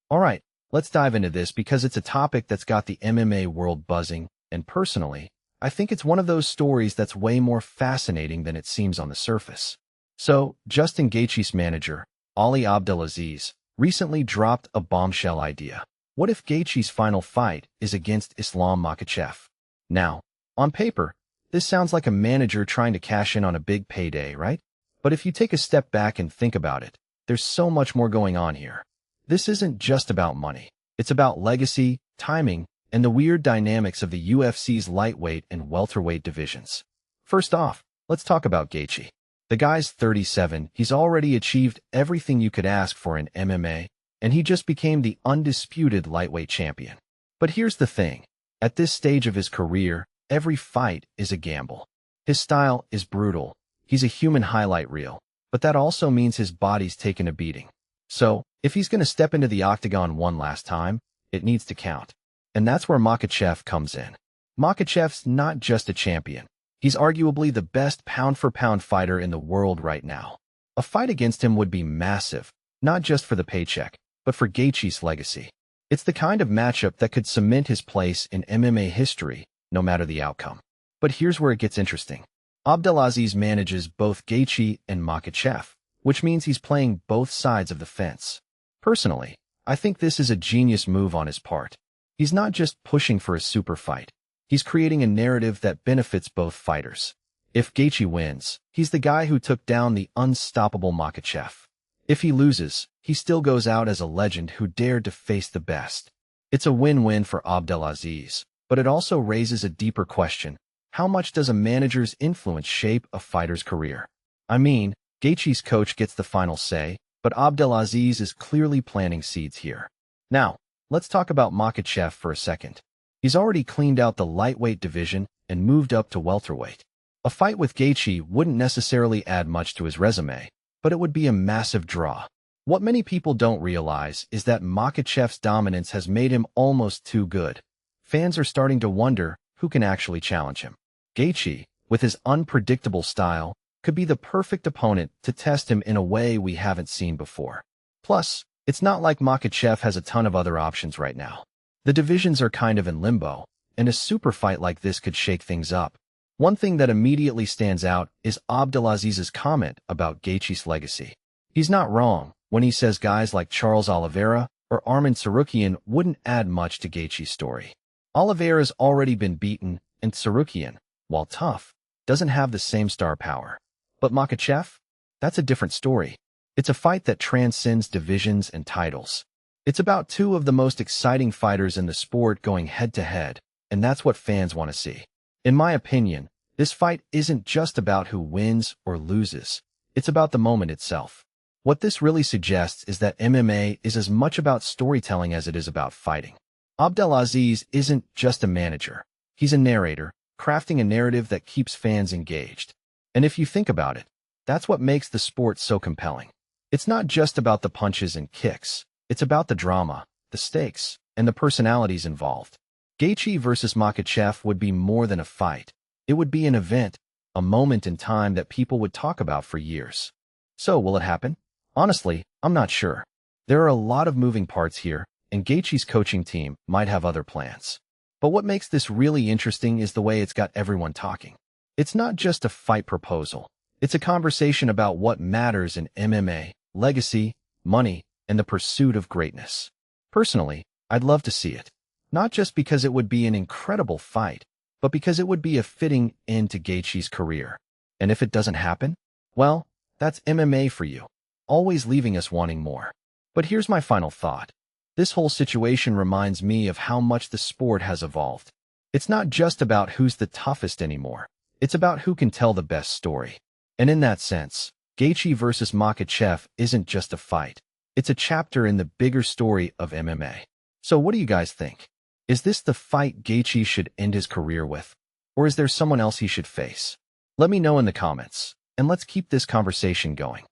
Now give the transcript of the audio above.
Alright, let's dive into this because it's a topic that's got the MMA world buzzing, and personally, I think it's one of those stories that's way more fascinating than it seems on the surface. So, Justin Gaethje's manager, Ali Abdelaziz, recently dropped a bombshell idea. What if Gaethje's final fight is against Islam Makhachev? Now, on paper, this sounds like a manager trying to cash in on a big payday, right? But if you take a step back and think about it, there's so much more going on here. This isn't just about money. It's about legacy, timing, and the weird dynamics of the UFC's lightweight and welterweight divisions. First off, let's talk about Gaethje. The guy's 37, he's already achieved everything you could ask for in MMA, and he just became the undisputed lightweight champion. But here's the thing. At this stage of his career, every fight is a gamble. His style is brutal. He's a human highlight reel, but that also means his body's taken a beating. So, if he's going to step into the octagon one last time, it needs to count. And that's where Makhachev comes in. Makhachev's not just a champion. He's arguably the best pound-for-pound fighter in the world right now. A fight against him would be massive, not just for the paycheck, but for Gaethje's legacy. It's the kind of matchup that could cement his place in MMA history, no matter the outcome. But here's where it gets interesting. Abdelaziz manages both Gaethje and Makhachev, which means he's playing both sides of the fence. Personally, I think this is a genius move on his part. He's not just pushing for a super fight. He's creating a narrative that benefits both fighters. If Gaethje wins, he's the guy who took down the unstoppable Makhachev. If he loses, he still goes out as a legend who dared to face the best. It's a win-win for Abdelaziz, but it also raises a deeper question. How much does a manager's influence shape a fighter's career? I mean, Gaethje's coach gets the final say, but Abdelaziz is clearly planting seeds here. Now, let's talk about Makhachev for a second. He's already cleaned out the lightweight division and moved up to welterweight. A fight with Gaethje wouldn't necessarily add much to his resume, but it would be a massive draw. What many people don't realize is that Makhachev's dominance has made him almost too good. Fans are starting to wonder who can actually challenge him. Gaethje, with his unpredictable style, could be the perfect opponent to test him in a way we haven't seen before. Plus, it's not like Makhachev has a ton of other options right now. The divisions are kind of in limbo, and a super fight like this could shake things up. One thing that immediately stands out is Abdelaziz's comment about Gaethje's legacy. He's not wrong when he says guys like Charles Oliveira or Arman Tsarukyan wouldn't add much to Gaethje's story. Oliveira's already been beaten, and Tsarukyan, while tough, doesn't have the same star power. But Makhachev? That's a different story. It's a fight that transcends divisions and titles. It's about two of the most exciting fighters in the sport going head-to-head, and that's what fans want to see. In my opinion, this fight isn't just about who wins or loses. It's about the moment itself. What this really suggests is that MMA is as much about storytelling as it is about fighting. Abdelaziz isn't just a manager. He's a narrator, crafting a narrative that keeps fans engaged. And if you think about it, that's what makes the sport so compelling. It's not just about the punches and kicks. It's about the drama, the stakes, and the personalities involved. Gaethje versus Makhachev would be more than a fight. It would be an event, a moment in time that people would talk about for years. So, will it happen? Honestly, I'm not sure. There are a lot of moving parts here, and Gaethje's coaching team might have other plans. But what makes this really interesting is the way it's got everyone talking. It's not just a fight proposal. It's a conversation about what matters in MMA, legacy, money, and the pursuit of greatness. Personally, I'd love to see it. Not just because it would be an incredible fight, but because it would be a fitting end to Gaethje's career. And if it doesn't happen, well, that's MMA for you, always leaving us wanting more. But here's my final thought. This whole situation reminds me of how much the sport has evolved. It's not just about who's the toughest anymore. It's about who can tell the best story. And in that sense, Gaethje versus Makhachev isn't just a fight. It's a chapter in the bigger story of MMA. So what do you guys think? Is this the fight Gaethje should end his career with? Or is there someone else he should face? Let me know in the comments, and let's keep this conversation going.